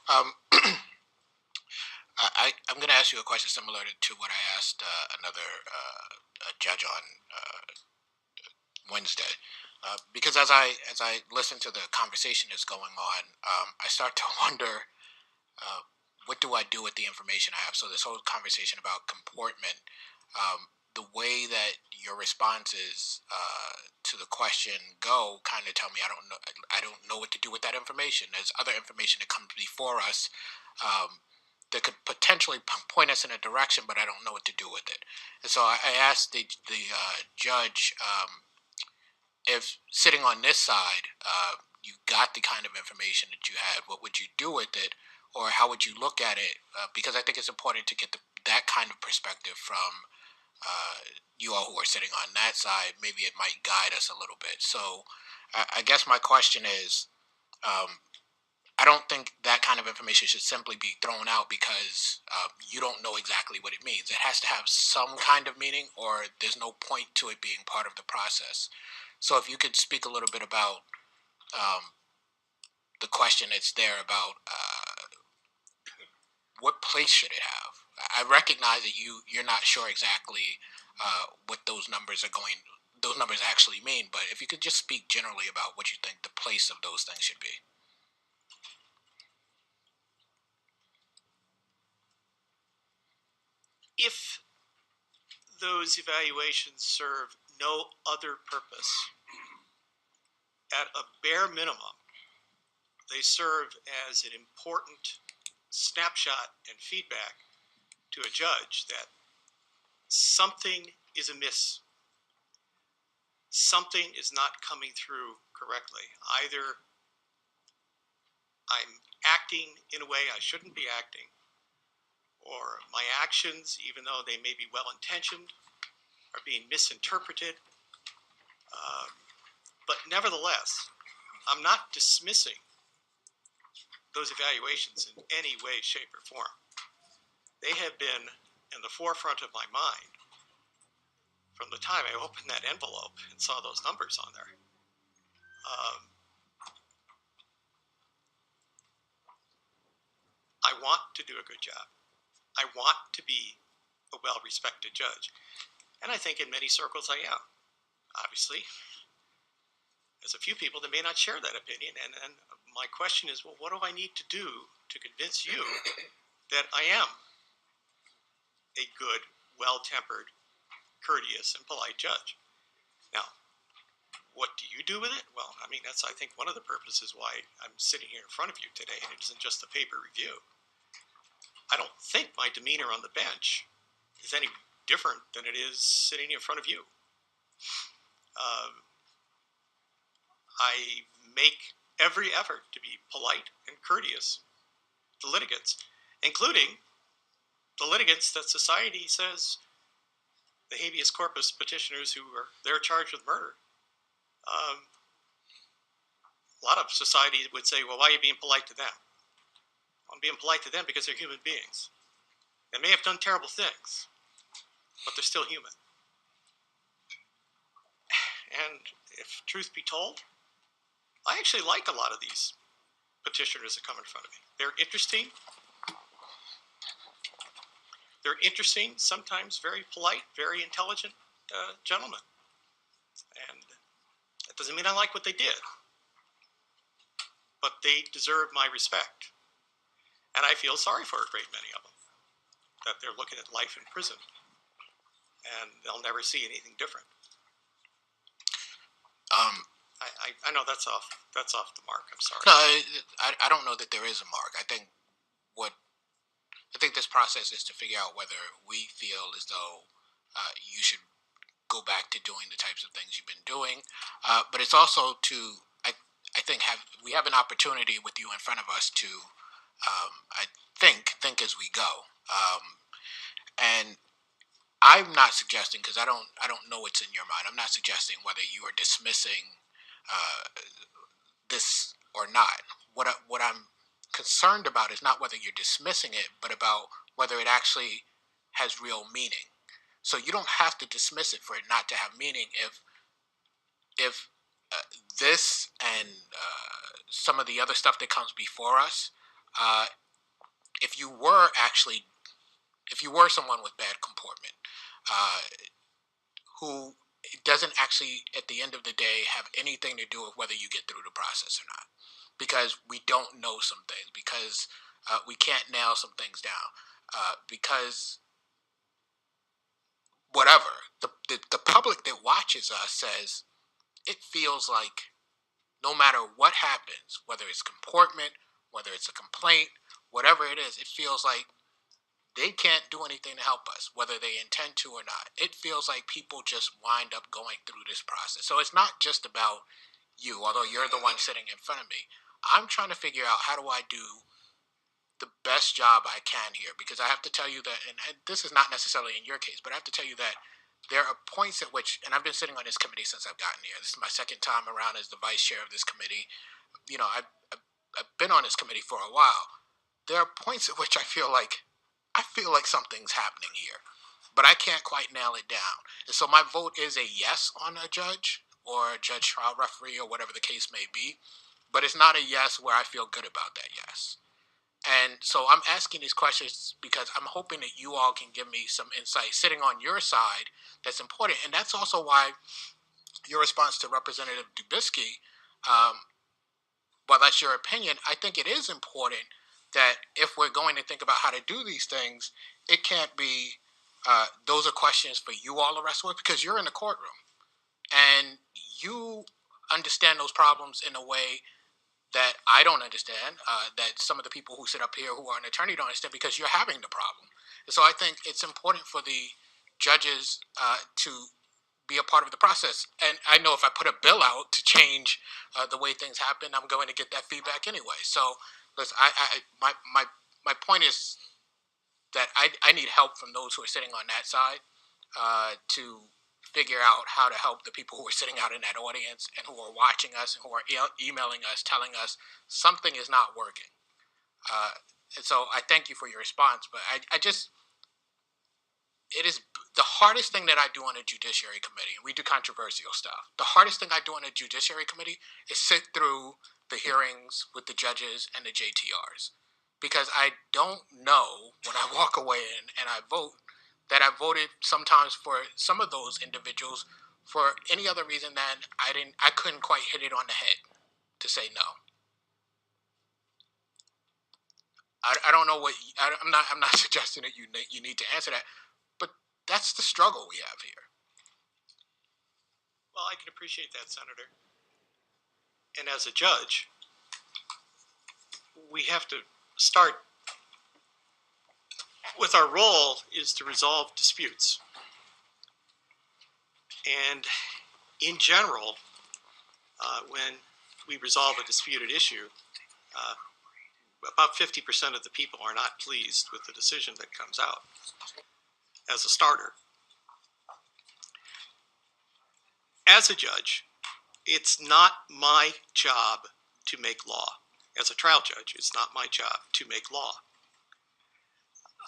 Um, I'm going to ask you a question similar to what I asked another judge on Wednesday, because as I listen to the conversation that's going on, I start to wonder, uh, what do I do with the information I have? So this whole conversation about comportment, the way that your responses to the question go, kind of tell me I don't know what to do with that information. There's other information that comes before us. That could potentially point us in a direction, but I don't know what to do with it. And so I asked the judge, if sitting on this side, you got the kind of information that you had, what would you do with it, or how would you look at it? Because I think it's important to get that kind of perspective from you all who are sitting on that side. Maybe it might guide us a little bit. So I guess my question is, um, I don't think that kind of information should simply be thrown out because you don't know exactly what it means. It has to have some kind of meaning, or there's no point to it being part of the process. So, if you could speak a little bit about um, the question that's there about what place should it have. I recognize that you're not sure exactly what those numbers actually mean, but if you could just speak generally about what you think the place of those things should be. If those evaluations serve no other purpose, at a bare minimum, they serve as an important snapshot and feedback to a judge that something is amiss. Something is not coming through correctly. Either I'm acting in a way I shouldn't be acting, or my actions, even though they may be well intentioned, are being misinterpreted. Um, but nevertheless, I'm not dismissing those evaluations in any way, shape, or form. They have been in the forefront of my mind from the time I opened that envelope and saw those numbers on there. Um, I want to do a good job. I want to be a well respected judge. And I think in many circles I am. Obviously, there's a few people that may not share that opinion. And my question is, well, what do I need to do to convince you that I am a good, well tempered, courteous, and polite judge? Now, what do you do with it? Well, I mean, that's, I think, one of the purposes why I'm sitting here in front of you today, and it isn't just a paper review. I don't think my demeanor on the bench is any different than it is sitting in front of you. Um, I make every effort to be polite and courteous to litigants, including the litigants that society says the habeas corpus petitioners who are they're charged with murder. Um, a lot of society would say, well, why are you being polite to them? I'm being polite to them because they're human beings. They may have done terrible things, but they're still human. And if truth be told, I actually like a lot of these petitioners that come in front of me. They're interesting. They're interesting, sometimes very polite, very intelligent gentlemen. And that doesn't mean I like what they did, but they deserve my respect. And I feel sorry for a great many of them, that they're looking at life in prison and they'll never see anything different. Um, I know that's off the mark. I'm sorry. no, I don't know that there is a mark. What I think this process is to figure out whether we feel as though you should go back to doing the types of things you've been doing, but it's also to I think we have an opportunity with you in front of us to I think as we go, and I'm not suggesting, because I don't know what's in your mind. I'm not suggesting whether you are dismissing uh, this or not. What I'm concerned about is not whether you're dismissing it, but about whether it actually has real meaning. So you don't have to dismiss it for it not to have meaning. If this and some of the other stuff that comes before us uh, if you were actually, if you were someone with bad comportment, uh, who doesn't actually, at the end of the day, have anything to do with whether you get through the process or not, because we don't know some things, because we can't nail some things down, because whatever the public that watches us says it feels like no matter what happens, whether it's comportment, whether it's a complaint, whatever it is, it feels like they can't do anything to help us, whether they intend to or not. It feels like people just wind up going through this process. So it's not just about you, although you're the one sitting in front of me. I'm trying to figure out, how do I do the best job I can here, because I have to tell you that, and this is not necessarily in your case, but I have to tell you that there are points at which, and I've been sitting on this committee since I've gotten here. This is my second time around as the vice chair of this committee. I've been on this committee for a while. There are points at which I feel like something's happening here, but I can't quite nail it down. And so my vote is a yes on a judge or a judge trial referee or whatever the case may be, but it's not a yes where I feel good about that yes. And so I'm asking these questions because I'm hoping that you all can give me some insight sitting on your side that's important. And that's also why your response to Representative Dubisky, um, while that's your opinion, I think it is important that if we're going to think about how to do these things, it can't be those are questions for you all to wrestle with, because you're in the courtroom and you understand those problems in a way that I don't understand, that some of the people who sit up here who are an attorney don't understand, because you're having the problem. And so I think it's important for the judges to be a part of the process. And I know if I put a bill out to change the way things happen, I'm going to get that feedback anyway. So, listen, my point is that I need help from those who are sitting on that side to figure out how to help the people who are sitting out in that audience and who are watching us and who are emailing us, telling us something is not working. And so I thank you for your response, but I just, it is the hardest thing that I do on a judiciary committee. We do controversial stuff. The hardest thing I do on a judiciary committee is sit through the hearings with the judges and the JTRs, because I don't know when I walk away and I vote that I voted sometimes for some of those individuals for any other reason than I couldn't quite hit it on the head to say no. I don't know what I'm not suggesting that you need to answer that, but that's the struggle we have here. Well, I can appreciate that, Senator. And as a judge, we have to start with our role is to resolve disputes. And in general, when we resolve a disputed issue, about 50% of the people are not pleased with the decision that comes out as a starter. As a judge, it's not my job to make law. As a trial judge, it's not my job to make law.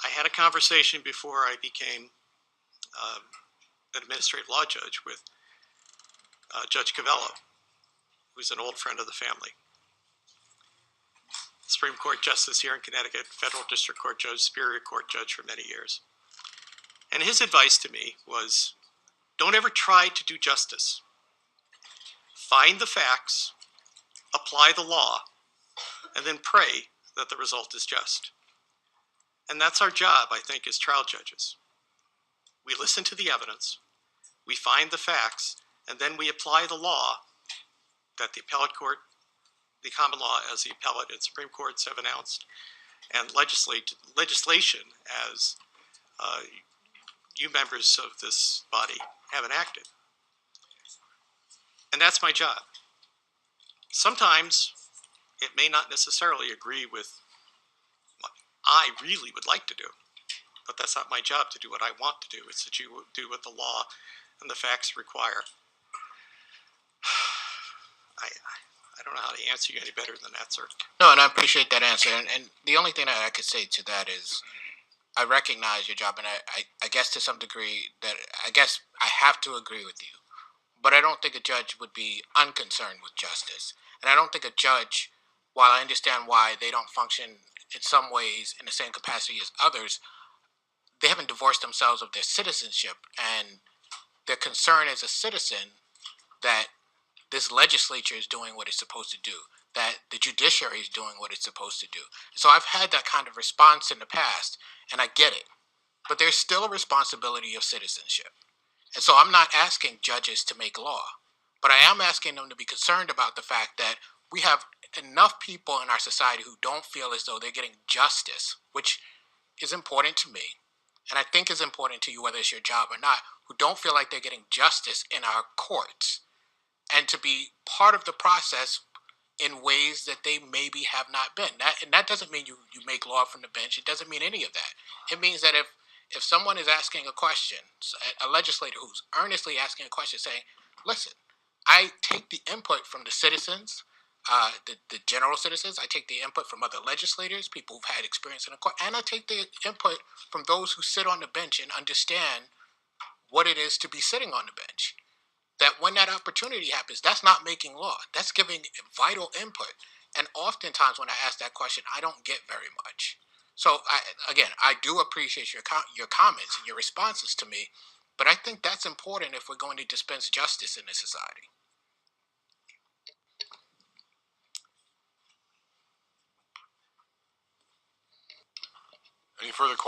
I had a conversation before I became an administrative law judge with Judge Cavello, who's an old friend of the family. Supreme Court Justice here in Connecticut, Federal District Court Judge, Superior Court Judge for many years. And his advice to me was, don't ever try to do justice. Find the facts, apply the law, and then pray that the result is just. And that's our job, I think, as trial judges. We listen to the evidence, we find the facts, and then we apply the law that the appellate court, the common law as the appellate and Supreme Courts have announced, and legislation as you members of this body have enacted. And that's my job. Sometimes it may not necessarily agree with what I really would like to do, but that's not my job to do what I want to do. It's to do what the law and the facts require. I don't know how to answer you any better than that, sir. No, and I appreciate that answer. And the only thing that I could say to that is I recognize your job, and I guess to some degree that I guess I have to agree with you. But I don't think a judge would be unconcerned with justice. And I don't think a judge, while I understand why they don't function in some ways in the same capacity as others, they haven't divorced themselves of their citizenship, and their concern as a citizen that this legislature is doing what it's supposed to do, that the judiciary is doing what it's supposed to do. So I've had that kind of response in the past, and I get it. But there's still a responsibility of citizenship. And so I'm not asking judges to make law, but I am asking them to be concerned about the fact that we have enough people in our society who don't feel as though they're getting justice, which is important to me, and I think is important to you, whether it's your job or not, who don't feel like they're getting justice in our courts, and to be part of the process in ways that they maybe have not been. And that doesn't mean you make law from the bench. It doesn't mean any of that. It means that if someone is asking a question, a legislator who's earnestly asking a question, saying, listen, I take the input from the citizens, the general citizens. I take the input from other legislators, people who've had experience in the court, and I take the input from those who sit on the bench and understand what it is to be sitting on the bench. That when that opportunity happens, that's not making law. That's giving vital input. And oftentimes when I ask that question, I don't get very much. So again, I do appreciate your comments and your responses to me, but I think that's important if we're going to dispense justice in this society. Any further questions?